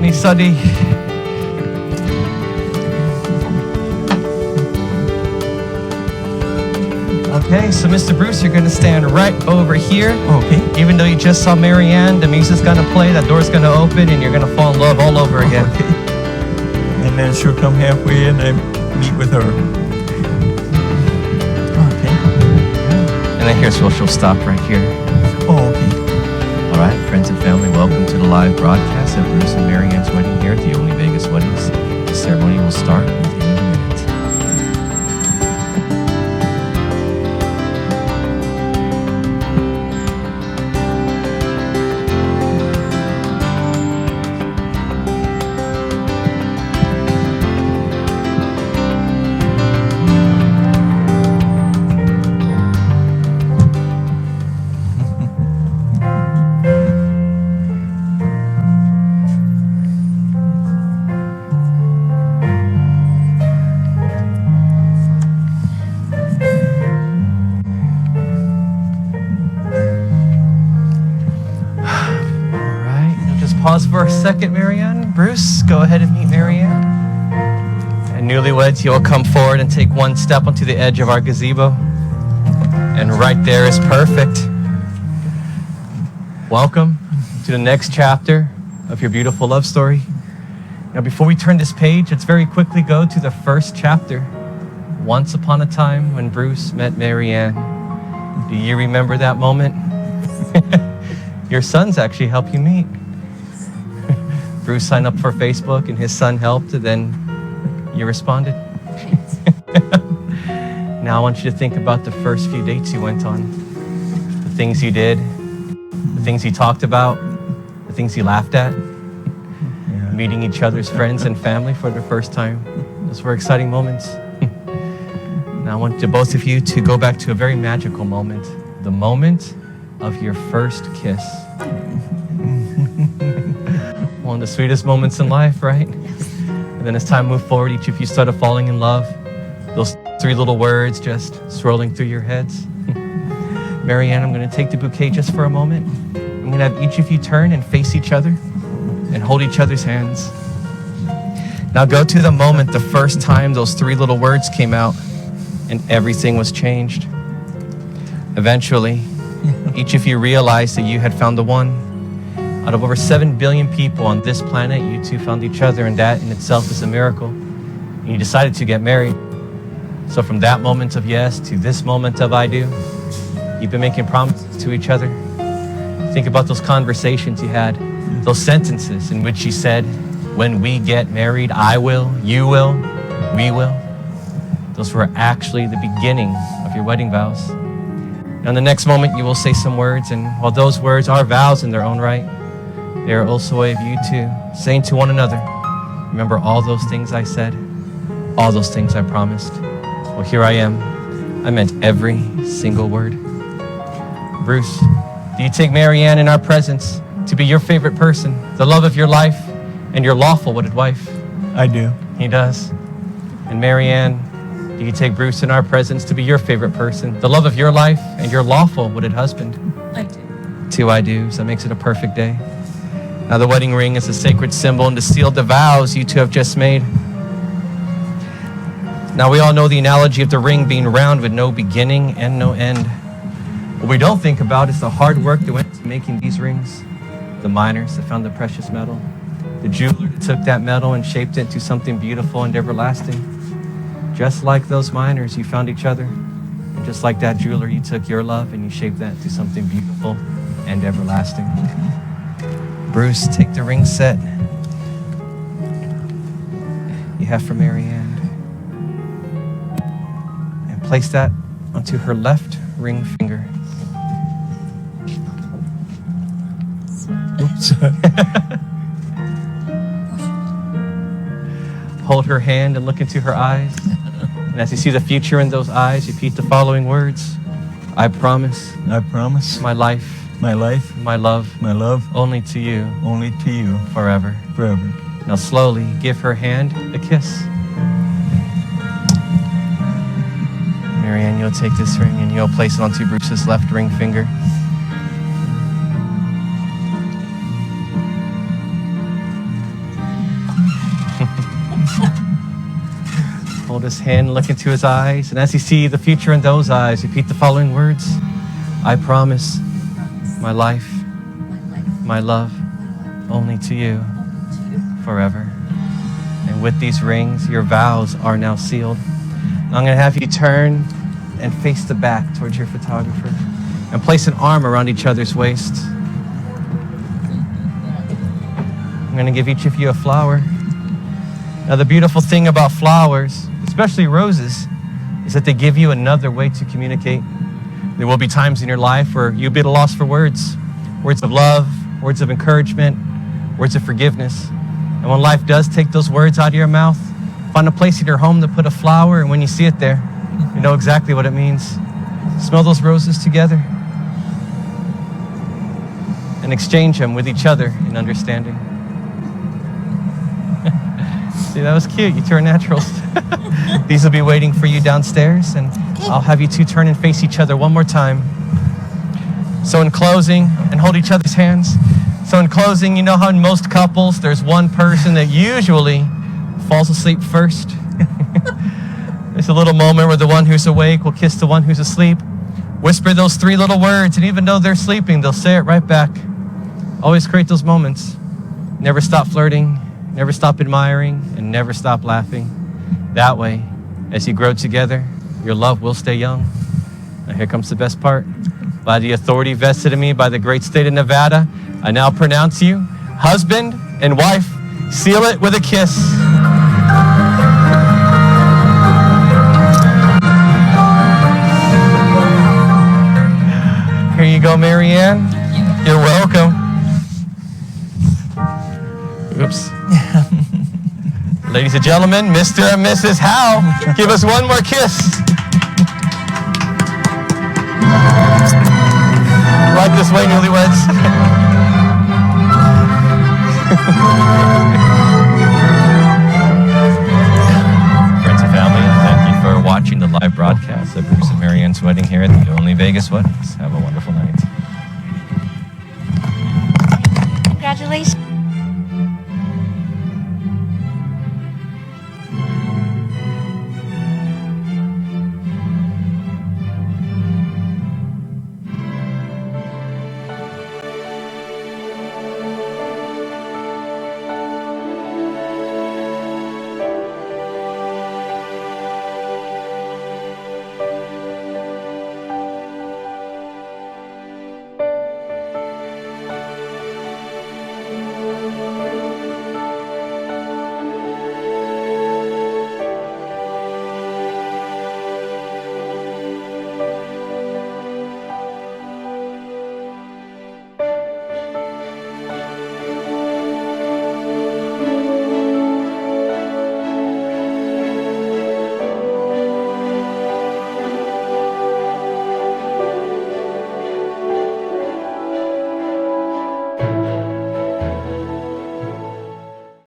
Sunny, sunny. Okay, so Mr. Bruce, you're going to stand right over here. Okay. Even though you just saw Marianne, the music's going to play, that door's going to open, and you're going to fall in love all over again. Okay. And then she'll come halfway and I meet with her. Okay. And then here's where she'll stop right here. Oh, okay. All right, friends and family, welcome to the live broadcast of Bruce and Marianne's wedding here at the Only Vegas Weddings. The ceremony will start within a minute. Pause for a second, Marianne. Bruce, go ahead and meet Marianne. And newlyweds, you'll come forward and take one step onto the edge of our gazebo. And right there is perfect. Welcome to the next chapter of your beautiful love story. Now, before we turn this page, let's very quickly go to the first chapter. Once upon a time when Bruce met Marianne. Do you remember that moment? Your sons actually helped you meet. Bruce signed up for Facebook and his son helped, and then you responded. Now I want you to think about the first few dates you went on. The things you did, the things you talked about, the things you laughed at, meeting each other's friends and family for the first time. Those were exciting moments. Now I want both of you to go back to a very magical moment. The moment of your first kiss. One of the sweetest moments in life, right? And then as time moved forward, each of you started falling in love. Those three little words just swirling through your heads. Marianne, I'm going to take the bouquet just for a moment. I'm going to have each of you turn and face each other and hold each other's hands. Now go to the moment the first time those three little words came out and everything was changed. Eventually, each of you realized that you had found the one. Out of over 7 billion people on this planet, you two found each other, and that in itself is a miracle. And you decided to get married. So from that moment of yes to this moment of I do, you've been making promises to each other. Think about those conversations you had, those sentences in which you said, when we get married, I will, you will, we will. Those were actually the beginning of your wedding vows. Now in the next moment, you will say some words, and while those words are vows in their own right, they are also a way of you two saying to one another, remember all those things I said, all those things I promised. Well, here I am. I meant every single word. Bruce, do you take Marianne in our presence to be your favorite person, the love of your life, and your lawful wedded wife? I do. He does. And Marianne, do you take Bruce in our presence to be your favorite person, the love of your life, and your lawful wedded husband? I do. 2 I do's. That makes it a perfect day. Now the wedding ring is a sacred symbol and to seal the vows you two have just made. Now we all know the analogy of the ring being round with no beginning and no end. What we don't think about is the hard work that went into making these rings. The miners that found the precious metal. The jeweler that took that metal and shaped it into something beautiful and everlasting. Just like those miners, you found each other. And just like that jeweler, you took your love and you shaped that into something beautiful and everlasting. Bruce, take the ring set you have for Marianne and place that onto her left ring finger. Oops. Hold her hand and look into her eyes. And as you see the future in those eyes, repeat the following words. I promise I promise my life, my life, my love, only to you, only to you, forever. forever. Now slowly give her hand a kiss. Marianne, you'll take this ring and you'll place it onto Bruce's left ring finger. hold his hand, look into his eyes. And as you see the future in those eyes, repeat the following words. I promise my life, my love, only to you forever. And with these rings, your vows are now sealed. And I'm going to have you turn and face the back towards your photographer and place an arm around each other's waists. I'm going to give each of you a flower. Now, the beautiful thing about flowers, especially roses, is that they give you another way to communicate. There will be times in your life where you'll be at a loss for words. Words of love, words of encouragement, words of forgiveness. And when life does take those words out of your mouth, find a place in your home to put a flower, and when you see it there, you know exactly what it means. Smell those roses together and exchange them with each other in understanding. See, that was cute. You two are naturals. These will be waiting for you downstairs, and I'll have you two turn and face each other one more time. So in closing, and hold each other's hands. So in closing, you know how in most couples, there's one person that usually falls asleep first? There's a little moment where the one who's awake will kiss the one who's asleep. Whisper those 3 little words, and even though they're sleeping, they'll say it right back. Always create those moments. Never stop flirting, never stop admiring, and never stop laughing. That way, as you grow together, your love will stay young. Now here comes the best part. By the authority vested in me by the great state of Nevada, I now pronounce you husband and wife. Seal it with a kiss. Here you go, Marianne. You're welcome. Oops. Ladies and gentlemen, Mr. and Mrs. Howe, give us one more kiss. Right this way, newlyweds. Friends and family, thank you for watching the live broadcast of Bruce and Marianne's wedding here at the Only Vegas Weddings. Have a wonderful night. Congratulations.